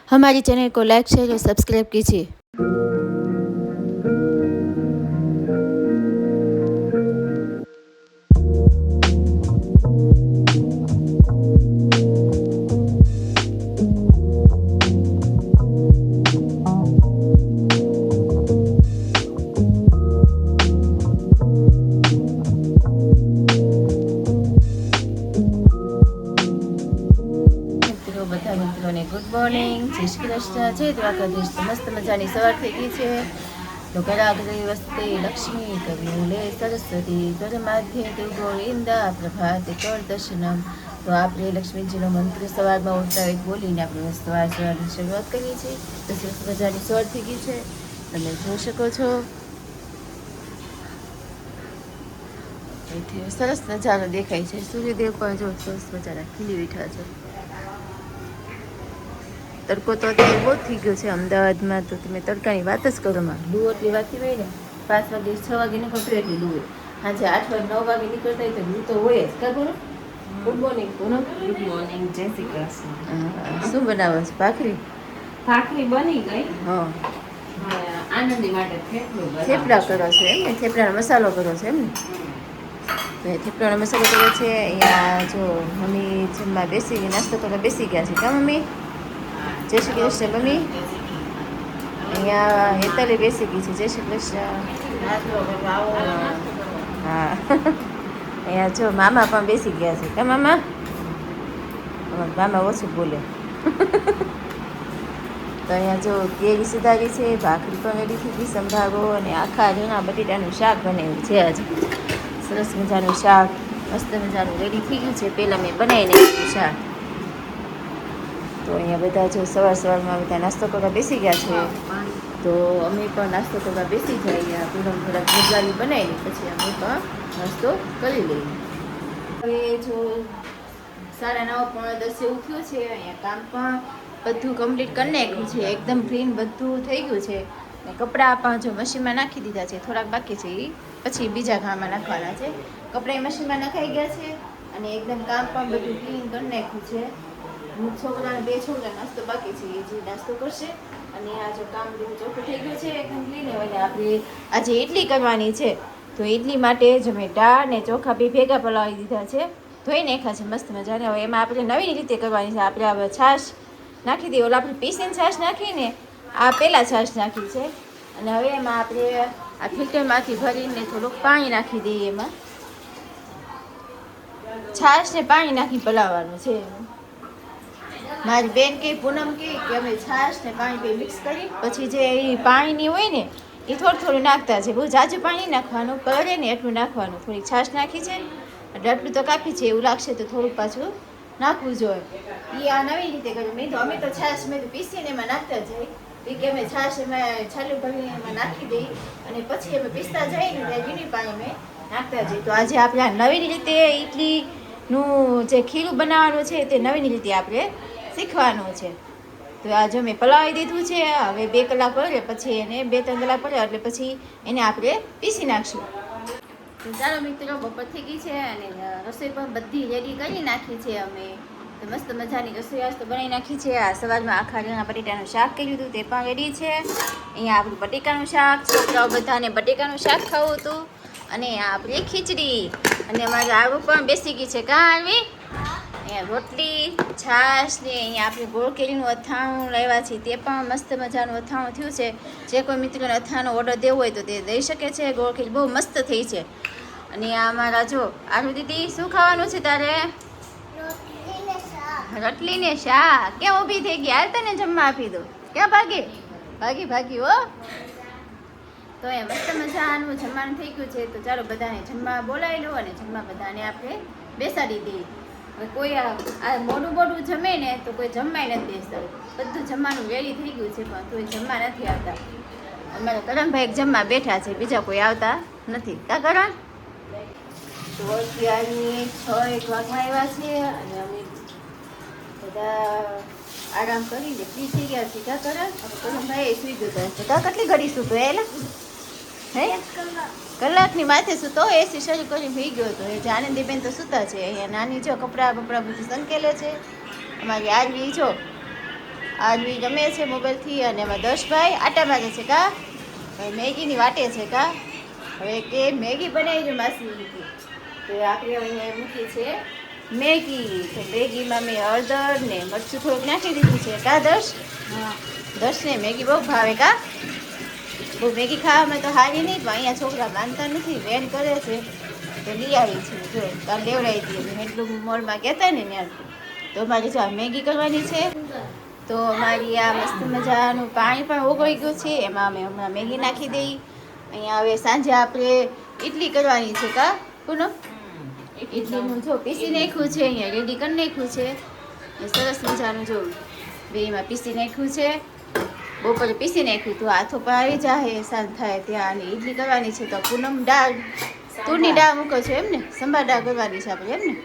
हमारी चैनल को like share और सब्सक्राइब कीजिए। બધા મિત્રોને ગુડ મોર્નિંગ, જય શ્રી કૃષ્ણ, જય દ્વારકાધીશ। તો મસ્ત મજાની સવાર થઈ ગઈ છે। તો કરાગ્રે વસ્તે લક્ષ્મી કવિમૂલે સરસ્વતી ગરમાધ્યે તે ગોવિંદા પ્રભાતે કર દર્શનમ। તો આપણે લક્ષ્મીજીનો મંત્ર સવારમાં ઉઠતા એક બોલીને આપણે સવારની શરૂઆત કરીએ છીએ। તો સરસ મજાની સવાર થઈ ગઈ છે, તમે જોઈ શકો છો। અહીંથી સરસ નજારો દેખાય છે, સૂર્યદેવ પણ જો સરસ મજાના ખીલી ઉઠ્યા છે। તડકો તો અત્યારે બહુ થઈ ગયો છે અમદાવાદમાં, તો તમે તડકાની વાત જ કરો માં। લૂ એટલી વાતી હોય ને, 5 વાગે 6 વાગે નીકળતો એટલી લૂ હોય, સાંજે 8 વાગે 9 વાગે નીકળતા હોય તો લૂ તો હોય જ। કા બોલો? ગુડ મોર્નિંગ પૂનમ। ગુડ મોર્નિંગ, જય શ્રી કૃષ્ણ। શું બનાવો છો? ભાખરી? ભાખરી બની ગઈ। હા, આનંદી માટે થેપલા કરો છો એમ ને? થેપલાનો મસાલો કરો છો એમ ને? તો થેપલાનો મસાલો કર્યો છે। અહીંયા જો મમ્મી જમવા બેસી ગઈ, નાસ્તો કરવા બેસી ગયા છે। કા મમ્મી? જય શ્રી કૃષ્ણ મમ્મી। અહીંયા હેતલે બેસી ગઈ છે। જય શ્રી કૃષ્ણ। હા, અહીંયા જો મામા પણ બેસી ગયા છે। કા મામા? મામા ઓછું બોલે। તો અહીંયા જો કેરી સુધારી છે, ભાખરી પણ રેડી થઈ ગઈ, સંભારો અને આખા રીંગણા બટેટાનું શાક બનાવ્યું છે। આજે સરસ મજાનું શાક મસ્ત મજાનું રેડી થઈ ગયું છે, પહેલાં મેં બનાવી નાખ્યું શાક। તો અહીંયા બધા જો સવારમાં બધા નાસ્તો કરવા બેસી ગયા છે। તો અમે પણ નાસ્તો કરવા બેસી જઈએ। પૂનમ થોડાક ગુજરાતી બનાવી પછી અમે પણ નાસ્તો કરી લઈએ। હવે જો 9:30 ઉઠ્યું છે। અહીંયા કામ પણ બધું કમ્પ્લીટ કરી નાખ્યું છે, એકદમ ક્લીન બધું થઈ ગયું છે। ને કપડાં પણ જો મશીનમાં નાખી દીધા છે, થોડાક બાકી છે એ પછી બીજા કામમાં નાખવાના છે। કપડાં મશીનમાં નખાઈ ગયા છે અને એકદમ કામ પણ બધું ક્લીન કરી નાખ્યું છે। છોકરાને 2 છોકરા નાસ્તો બાકી છે, એ જે નાસ્તો કરશે। અને આ જો કામ બધું ચોખ્ખું થઈ ગયું છે એકદમ ક્લીન। અને આપણે આજે ઇડલી કરવાની છે, તો ઇડલી માટે જ અમે દાળ ને ચોખા બે ભેગા પલાળી દીધા છે, ધોઈ નાખ્યા છે મસ્ત મજાને। હવે એમાં આપણે નવી રીતે કરવાની છે। આપણે હવે છાશ નાખી દઈએ, ઓલા આપણે પીસીને છાશ નાખીને આ પહેલાં છાશ નાખી છે। અને હવે એમાં આપણે આ ફિલ્ટરમાંથી ભરીને થોડુંક પાણી નાખી દઈએ। એમાં છાશ ને પાણી નાખી પલાળવાનું છે। મારી બેન કે પૂનમ કે અમે છાશ ને પાણી બે મિક્સ કરી પછી જે પાણીની હોય ને એ થોડું થોડું નાખતા છે, બહુ જાજુ પાણી નાખવાનું, કરે ને એટલું નાખવાનું। થોડીક છાશ નાખી છે એટલે આટલું તો કાફી છે, એવું લાગશે તો થોડુંક પાછું નાખવું જોઈએ। એ આ નવી રીતે કર્યું મેં તો। અમે તો છાશ મેં તો પીસીને એમાં નાખતા જઈએ, કે અમે છાશ એમાં છાલું ભરીને એમાં નાખી દઈએ અને પછી અમે પીસતા જઈએ ને ત્યાં ગીની પાણી અમે નાખતા જઈએ। તો આજે આપણે આ નવી રીતે ઇડલીનું જે ખીરું બનાવવાનું છે તે નવી રીતે આપણે શીખવાનું છે। તો આજે મેં પલાળી દીધું છે, હવે 2 કલાક પડે પછી એને 2-3 કલાક પડે એટલે પછી એને આપણે પીસી નાખશું। તો ચાલો મિત્રો, બપોર થઈ ગઈ છે અને રસોઈ પણ બધી રેડી કરી નાખી છે અમે। તો મસ્ત મજાની રસોઈ આજ તો બનાવી નાખી છે। આ સવારમાં આખા રીંગણા બટેટાનું શાક કર્યું હતું, તે પણ રેડી છે। અહીંયા આપણું બટેકાનું શાક, છોકરાઓ બધાને બટેકાનું શાક ખાવું હતું। અને આપણી ખીચડી અને અમારે આવું પણ બેસી ગઈ છે। કાં આવી? અહીંયા રોટલી, છાશ ને અહીંયા આપણે ગોળ કેરીનું અથાણું લાવ્યા છીએ, તે પણ મસ્ત મજાનું અથાણું થયું છે। જે કોઈ મિત્રોને અથાણું ઓર્ડર દેવો હોય તો તે દઈ શકે છે। ગોળ કેરી બહુ મસ્ત થઈ છે। અને આ અમારા જો આરુ દીદી, શું ખાવાનું છે તારે? રોટલી ને શાક। ક્યાં ઊભી થઈ ગઈ? હાલ તને જમવા આપી દો। ક્યાં ભાગી ભાગી હો? તો એ મસ્ત મજાનું જમવાનું થઈ ગયું છે। તો ચાલો બધાને જમવા બોલાવી લો અને જમવા બધાને આપણે બેસાડી દઈએ। કોઈ આ મોડું જમે ને તો કોઈ જમવાય નથી બેસતા, બધું જમવાનું રેડી થઈ ગયું છે પણ કોઈ જમવા નથી આવતા। અમારા કરણભાઈ જમવા બેઠા છે, બીજા કોઈ આવતા નથી। કા કરણ? તો અત્યારની 6-1 વાગવા આવ્યા છે અને અમે બધા આરામ કરીને ફ્રી થઈ ગયા છે। કા કરણ? કરણભાઈ સુઈ ગયો તો કેટલી ઘડી સૂતો એલા? હે, કલાકની માથે સૂતો, એસી શરૂ કરી ભી ગયો હતો। એ આનંદીબેન તો સૂતા છે। અહીંયા નાની જો કપડાં બધું સંકેલે છે। અમારી આરવી જો આદમી ગમે છે મોબાઈલથી અને એમાં 10 ભાઈ આટા મારે છે કા હવે મેગીની વાટે છે કા હવે કે મેગી બનાવી દો માસી તો આપણે અહીંયા મૂકી છે મેગી તો મેગીમાં મેં હળદર ને મરચું થોડુંક નાખી દીધું છે કા દર્શને મેગી બહુ ભાવે કા બહુ મેગી ખાવામાં તો હારી નહીં પણ અહીંયા છોકરા માનતા નથી વેન કરે છે તો લઈ આવી છે જો કાલ લેવડાવી દઈએ એટલું મોલમાં કહેતા ને ત્યાં તો મારી જો આ મેગી કરવાની છે તો મારી આ મસ્ત મજાનું પાણી પણ ઓગળી ગયું છે એમાં અમે હમણાં મેગી નાખી દઈ અહીંયા હવે સાંજે આપણે ઇડલી કરવાની છે કા પૂનમ ઇડલીનું જો પીસી નાખ્યું છે અહીંયા રેડી કરી નાખ્યું છે સરસ મજાનું જો બેમાં પીસી નાખ્યું છે બપોરે પીસી નાખ્યું તો હાથો પણ આવી જાય સાંજ થાય ત્યાં અને ઇડલી કરવાની છે તો પૂનમ દાળ તુરની દાળ મૂકો છો એમ ને સંભાર દાળ કરવાની છે આપણે એમ ને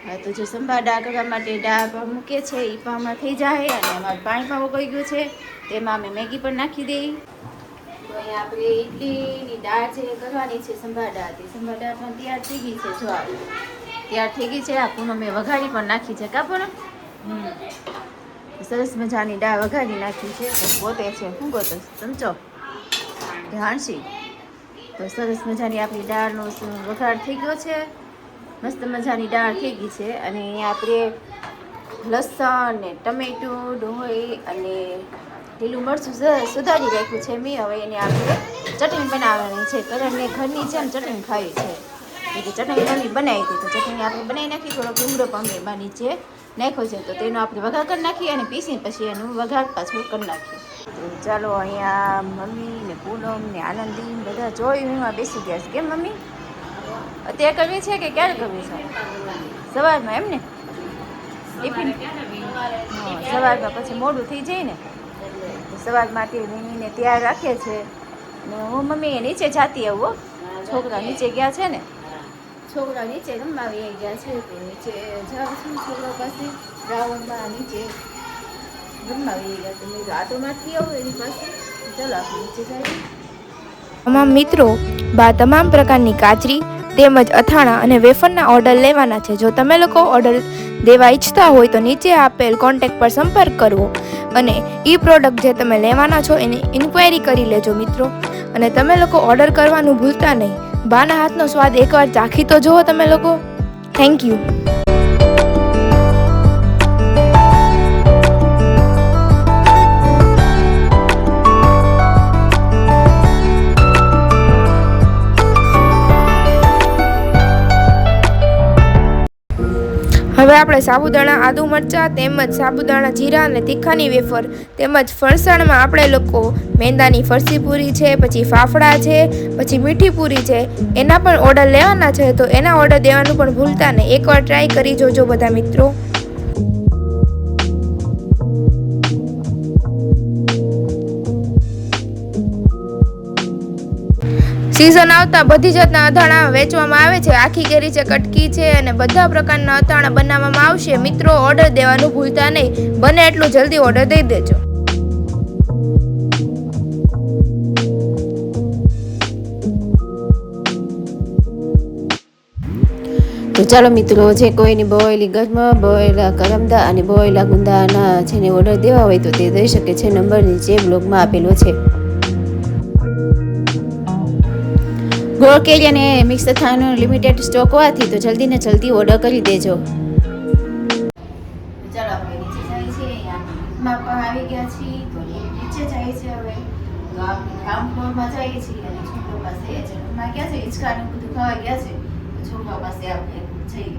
હા તો જો સંભાર દાળ કરવા માટે દાળ પણ મૂકે છે એ પણ હમણાં થઈ જાય અને અમારું પાણી પણ ઉકળી ગયું છે તેમાં અમે મેગી પણ નાખી દઈ તો અહીંયા આપણે ઇડલીની દાળ જે કરવાની છે સંભાર દાળ તે સંભાર દાળ પણ તૈયાર થઈ ગઈ છે જો તૈયાર થઈ ગઈ છે આ પૂનમ મેં વઘારી પણ નાખી છે કા પૂનમ સરસ મજાની દાળ વઘારી નાખી છે તો પોતે છે શું ગોતો ચમચો હાણસી તો સરસ મજાની આપણી દાળનો વઘાર થઈ ગયો છે મસ્ત મજાની દાળ થઈ ગઈ છે અને અહીંયા આપણે લસણ ને ટમેટું ડુંગળી અને લીલું મરચું સુધારી રાખ્યું છે મેં હવે એને આપણે ચટણી બનાવવાની છે કારણ મેં ઘરની છે ને ચટણી ખાવી છે એટલે ચટણી ઘરની બનાવી હતી તો ચટણી આપણે બનાવી નાખી થોડો લીમડો પણ એમાં નીચે નાખ્યો છે તો તેનો આપણે વઘાર કરી નાખીએ અને પીસીને પછી એનું વઘાર પાછું કરી નાખીએ તો ચાલો અહીંયા મમ્મી ને પૂનમ ને આનંદી બધા જોયું એમાં બેસી ગયા છે કેમ મમ્મી અત્યારે કરવી છે કે ક્યારે કરવી છે સવારમાં એમ ને ટિફિન સવારમાં પછી મોડું થઈ જાય ને સવાર માટે નીને તૈયાર રાખે છે ને હું મમ્મી નીચે જાતી આવું છોકરા નીચે ગયા છે ને છોકરા નીચે રમવા ગયા છે તો નીચે જાઉં છું છોકરા પાસે ગ્રાઉન્ડમાં નીચે રમવા ગયા તો મેં આટોમાંથી આવું એની પાસે ચાલો આપણે નીચે જઈએ તમામ મિત્રો તમામ પ્રકારની કાચરી તેમજ અથાણા અને વેફરના ઓર્ડર લેવાના છે જો તમે લોકો ઓર્ડર દેવા ઈચ્છતા હોય તો નીચે આપેલ કોન્ટેક્ટ પર સંપર્ક કરવો અને એ પ્રોડક્ટ જે તમે લેવાના છો એની ઇન્ક્વાયરી કરી લેજો મિત્રો અને તમે લોકો ઓર્ડર કરવાનું ભૂલતા નહીં બાના હાથનો સ્વાદ એકવાર ચાખી તો જુઓ તમે લોકો થેન્ક યુ હવે આપણે સાબુદાણા આદુ મરચાં તેમજ સાબુદાણા જીરા અને તીખાની વેફર તેમજ ફરસાણમાં આપણે લોકો મેંદાની ફરસી પૂરી છે પછી ફાફડા છે પછી મીઠી પૂરી છે એના પણ ઓર્ડર લેવાના છે તો એના ઓર્ડર દેવાનું પણ ભૂલતા નહીં એકવાર ટ્રાય કરી જોજો બધા મિત્રો સીઝન આવતા બધી જાતના અથાણા વેચવામાં આવે છે આખી કેરી છે કટકી છે અને બધા પ્રકારના અથાણા બનાવવામાં આવશે મિત્રો ઓર્ડર દેવાનું ભૂલતા નહીં બને એટલું જલ્દી ઓર્ડર દઈ દેજો તો ચાલો મિત્રો જે કોઈની બોઈલી ગરમા બોઈલા કરમદા અને બોઈલા ગુંદાના જેને ઓર્ડર દેવા હોય તો તે દઈ શકે છે નંબર નીચે બ્લોગમાં આપેલો છે ગોળ કેરી અને મિક્સ અથાણાનો લિમિટેડ સ્ટોક હોવાથી તો જલ્દી ને જલ્દી ઓર્ડર કરી દેજો ચાલો આપણે નીચે જઈએ છીએ અહીંયા પણ આવી ગયા છીએ તો નીચે જઈએ છીએ હવે કામ ફ્લોરમાં જઈએ છીએ અને છોકરો પાસે જન્મમાં ગયા છે હિંચકાનું બધું ખાવા ગયા છે તો છોકરા પાસે આપણે જઈએ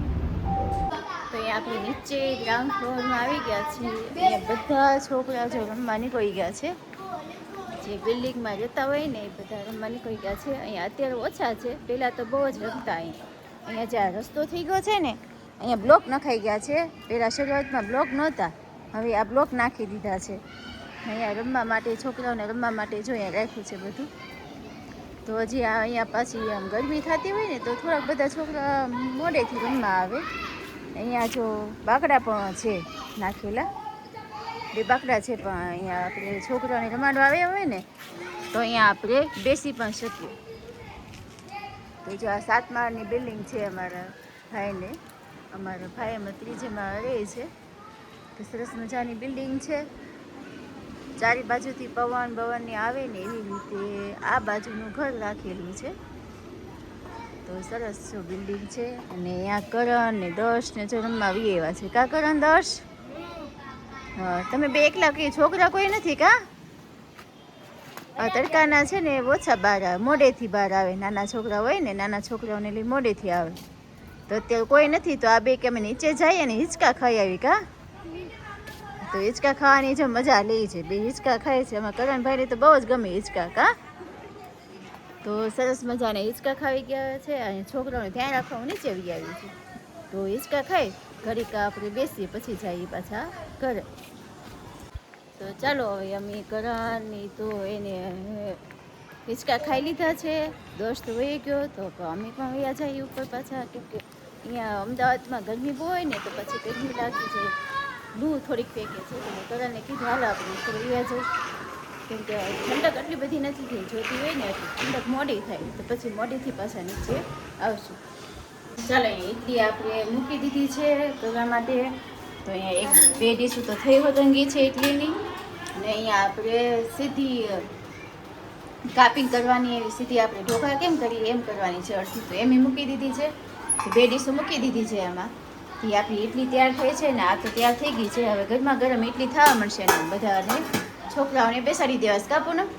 તો અહીંયા આપણે નીચે ગ્રાઉન્ડ ફ્લોરમાં આવી ગયા છીએ અહીંયા બધા છોકરા જો રમવા નીકળી ગયા છે જે બિલ્ડિંગમાં જતા હોય ને એ બધા રમવા નીકળી ગયા છે અહીંયા અત્યારે ઓછા છે પહેલાં તો બહુ જ રમતા અહીંયા જ્યાં રસ્તો થઈ ગયો છે ને અહીંયા બ્લોક નખાઈ ગયા છે પહેલાં શરૂઆતમાં બ્લોક નહોતા હવે આ બ્લોક નાખી દીધા છે અહીંયા રમવા માટે છોકરાઓને રમવા માટે જો અહીંયા રાખ્યું છે બધું તો હજી અહીંયા પાછી આમ ગરમી થતી હોય ને તો થોડાક બધા છોકરા મોડેથી રમવા આવે અહીંયા જો બાકડા પણ છે નાખેલા બે બાકડા છે પણ અહીંયા આપણે છોકરાઓને રમાડવા આવ્યા હોય ને તો અહીંયા આપણે બેસી પણ શકીએ તો જો આ 7 માળની બિલ્ડિંગ છે અમારા ભાઈ અમે ત્રીજેમાં રહે છે તો તો સરસ મજાની બિલ્ડિંગ છે. ચારે બાજુથી પવન બવનને આવે ને એવી રીતે આ બાજુનું ઘર રાખેલું છે. તો સરસ જો બિલ્ડિંગ છે. અને અહીંયા કરણ ને દર્શ ને જો રમવા આવી એવા છે. કા કરણ દર્શ? હા, તમે બે એકલા કઈ છોકરા કોઈ નથી કા? તડકાના છે ને ઓછા બહાર આવે, મોડેથી બહાર આવે. નાના છોકરા હોય ને, નાના છોકરાઓને લઈ મોડેથી આવે. તો અત્યારે કોઈ નથી તો આ બે કે અમે નીચે જઈએ ને હિંચકા ખાઈ આવી કા? તો હિંચકા ખાવાની જો મજા લે છે. બે હિંચકા ખાય છે. એમાં કરણભાઈને તો બહુ જ ગમે હિંચકા કા? તો સરસ મજાને હિંચકા ખાવી ગયા છે. અને છોકરાઓને ધ્યાન રાખવા નીચે આવી આવી છે. તો હિંચકા ખાઈ ઘડીક આપણે બેસીએ પછી જઈએ પાછા ઘરે. તો ચાલો હવે અમે કરણની તો એને હિંચકા ખાઈ લીધા છે. દોસ્ત વહી ગયો તો અમે પણ વયા જઈએ ઉપર પાછા. કેમ કે અહીંયા અમદાવાદમાં ગરમી બહુ હોય ને તો પછી ગરમી લાગી જાય, લૂ થોડીક ફેંકે છે. તો મેં કરણને કીધું હાલ આપણે ઉપર વયા જઈએ. કેમ કે ઠંડક આટલી બધી નથી થઈ, જોતી હોય ને એટલી ઠંડક મોડી થાય તો પછી મોડીથી પાછા નીચે આવશું. ચાલો અહીંયા ઇડલી આપણે મૂકી દીધી છે કરવા માટે. તો અહીંયા એક બે ડીશું તો થઈ વતંગી છે ઇડલીની. અને અહીંયા આપણે સીધી કાપિંગ કરવાની, એવી સીધી આપણે ઢોકળા કેમ કરીએ એમ કરવાની છે અડધી. તો એમ મૂકી દીધી છે. તો બે ડીશો મૂકી દીધી છે એમાં. એ આપણી ઇડલી તૈયાર થઈ છે ને આ તો તૈયાર થઈ ગઈ છે. હવે ગરમા ગરમ ઇડલી થવા મળશે ને બધાને છોકરાઓને બેસાડી દેવાસ કા પૂનમ?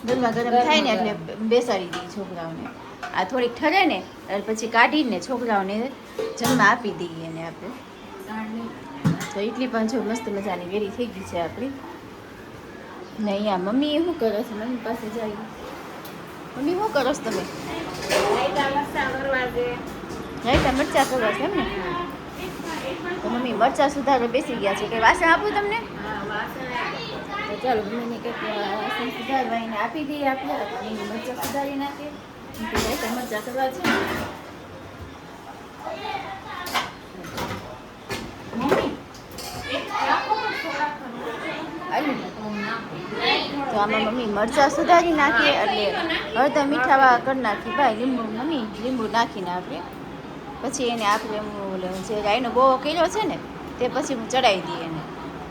ગરમા ગરમ થાય ને એટલે બેસાડી દઈએ છોકરાઓને. આ થોડીક ઠરે ને એટલે પછી કાઢીને છોકરાઓને જમવા આપી દઈએ ને આપણે. તો ઇડલી પણ જો મસ્ત મજાની વેરી થઈ ગઈ છે આપણી. ને અહીંયા મમ્મી શું કરો છો? મમ્મી પાસે જાય. મમ્મી શું કરો છો તમે? રાયતા મરચાં કરવા છે એમ ને? તો મમ્મી મરચાં સુધારો બેસી ગયા છે. કંઈ વાસણ આપું તમને? તો ચાલો મમ્મીને કંઈક વાસણ સુધારવા એને આપી દઈએ આપણે. મમ્મી મરચાં સુધારી નાખે. રાયતા મરચાં કરવા છે. તો આમાં મમ્મી મરચાં સુધારી નાખીએ એટલે હળદર મીઠાવા કરી નાખી ભાઈ લીંબુ. મમ્મી લીંબુ નાખીને આપણે પછી એને આપણે જે રાઈનો બોવો કર્યો છે ને તે પછી હું ચડાવી દઈએ એને.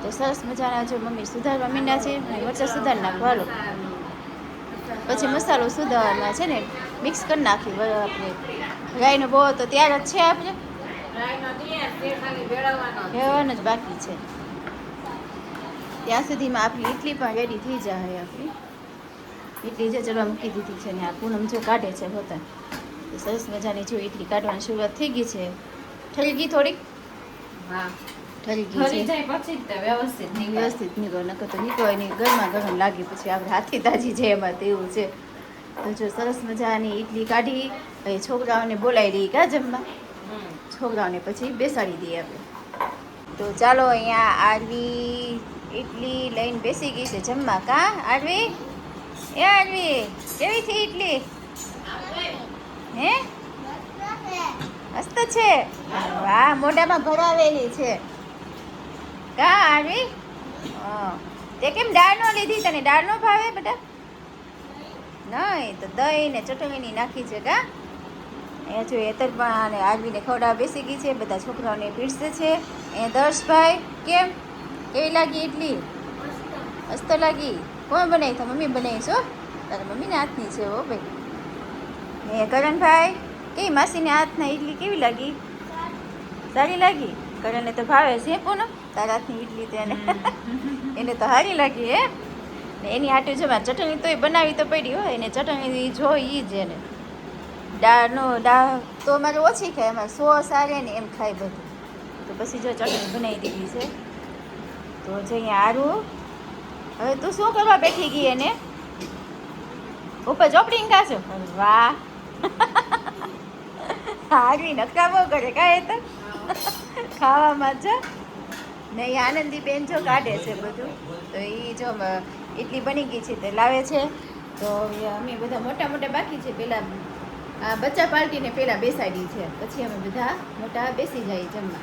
તો સરસ મજાના જો મમ્મી સુધારવા મીંડા છે. મરચાં સુધારી નાખો હાલો. પછી મસાલો સુધારવામાં છે ને મિક્સ કરી નાખી આપણે. રાઈનો બોવો તો તૈયાર જ છે આપણે, ભેળવવાનો જ બાકી છે. ત્યાં સુધીમાં આપણી ઇડલી પણ રેડી થઈ જાય. આપણી ઇડલી જે ચડવા મૂકી દીધી છે ને આ પૂનમ જો કાઢે છે હોતા. તો સરસ મજાની જો ઇડલી કાઢવાની શરૂઆત થઈ ગઈ છે. ઠરી ગઈ થોડીક? હા, ઠરી ગઈ છે. વ્યવસ્થિત નીકળો નકર તો નીકળે નહીં, ગરમા ગરમ લાગે પછી આપણે હાથી તાજી છે એમાં તેવું છે. તો જો સરસ મજાની ઇડલી કાઢી હવે છોકરાઓને બોલાવી દઈએ કા જમવા. છોકરાઓને પછી બેસાડી દઈએ આપણે. તો ચાલો અહીંયા આરવી ઇડલી લઈને બેસી ગઈ છે જમવા કા? આરવી એ આરવી કેવી થઈ ઇડલી? હે મસ્ત છે. વાહ, મોઢામાં ભરાવેલી છે કા આરવી? તે કેમ દાળ ન લીધી? તને દાળ ન ભાવે બેટા? નહીં તો દહીં ને ચટણી નાખી છે કા? અહીંયા જો હેતરમાં અને આરવીને ખવડાવવા બેસી ગઈ છે. બધા છોકરાઓને પીરસે છે. અહીંયા દર્શભાઈ કેમ કેવી લાગી ઇડલી? મસ્ત લાગી. કોણ બનાવી? તો મમ્મી બનાવી છો? તારા મમ્મીને હાથની છે હો ભાઈ. ને કરણભાઈ કેવી માસીને હાથના ઇડલી કેવી લાગી? સારી લાગી? કરણને તો ભાવે છે પૂનમ તારા હાથની ઇડલી. તેને એને તો સારી લાગી હે ને. એની હાટે જો ચટણી તોય બનાવી તો પડી હોય એને ચટણી જોઈ જ એને. દાળ તો અમારે ઓછી ખાય, અમારે સોસ આવે ને એમ ખાય બધું. તો પછી જો ચટણી બનાવી દીધી છે. તો જો અહીંયા આરું હવે તું શું કરવા બેઠી ગઈ? એને ઉપર ચોપડી ખાશો? વાહ, આરવી નખરા બહુ કરે કા? એ તો ખાવામાં જ ને આનંદી બેન જો કાઢે છે બધું. તો એ જો ઇડલી બની ગઈ છે તે લાવે છે. તો અમે બધા મોટા મોટા બાકી છે. પહેલાં બચ્ચા પાર્ટીને પહેલાં બેસાડી છે, પછી અમે બધા મોટા બેસી જઈએ જમવા.